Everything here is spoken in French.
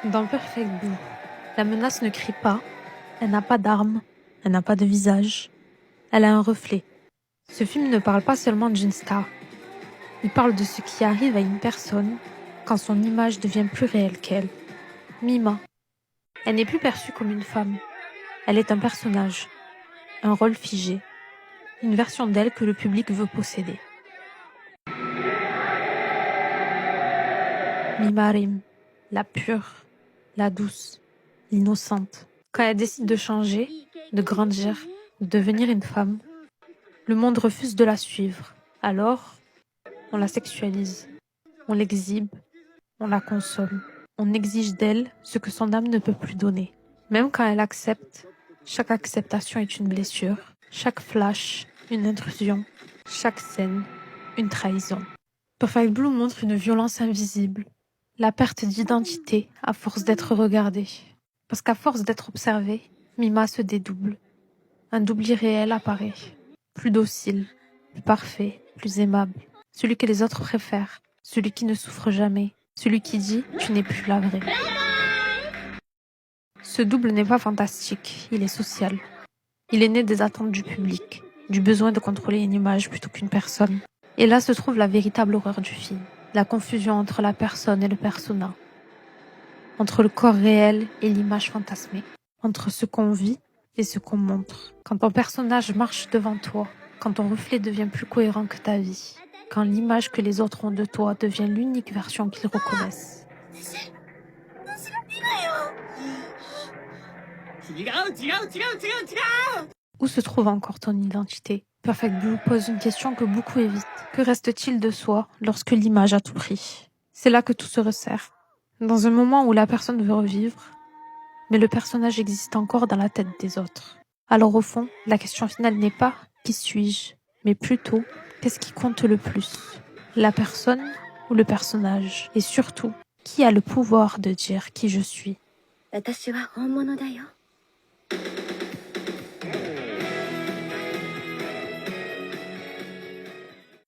Dans Perfect Blue, la menace ne crie pas, elle n'a pas d'armes, elle n'a pas de visage, elle a un reflet. Ce film ne parle pas seulement d'une star, il parle de ce qui arrive à une personne quand son image devient plus réelle qu'elle. Mima, elle n'est plus perçue comme une femme, elle est un personnage, un rôle figé, une version d'elle que le public veut posséder. Mima Rim, la pure, la douce, l'innocente. Quand elle décide de changer, de grandir, de devenir une femme, le monde refuse de la suivre. Alors, on la sexualise, on l'exhibe, on la consomme. On exige d'elle ce que son âme ne peut plus donner. Même quand elle accepte, chaque acceptation est une blessure, chaque flash, une intrusion, chaque scène, une trahison. Perfect Blue montre une violence invisible, la perte d'identité à force d'être regardée. Parce qu'à force d'être observée, Mima se dédouble. Un double irréel apparaît, plus docile, plus parfait, plus aimable, celui que les autres préfèrent, celui qui ne souffre jamais, celui qui dit « tu n'es plus la vraie ». Ce double n'est pas fantastique, il est social. Il est né des attentes du public, du besoin de contrôler une image plutôt qu'une personne. Et là se trouve la véritable horreur du film, la confusion entre la personne et le persona, entre le corps réel et l'image fantasmée, entre ce qu'on vit et ce qu'on montre. Quand ton personnage marche devant toi, quand ton reflet devient plus cohérent que ta vie, quand l'image que les autres ont de toi devient l'unique version qu'ils reconnaissent. Où se trouve encore ton identité? Perfect Blue pose une question que beaucoup évitent. Que reste-t-il de soi lorsque l'image a tout pris? C'est là que tout se resserre. Dans un moment où la personne veut revivre, mais le personnage existe encore dans la tête des autres. Alors au fond, la question finale n'est pas « qui suis-je ?», mais plutôt « qu'est-ce qui compte le plus ? La personne ou le personnage ? Et surtout, qui a le pouvoir de dire qui je suis ?» 私は本物だよ。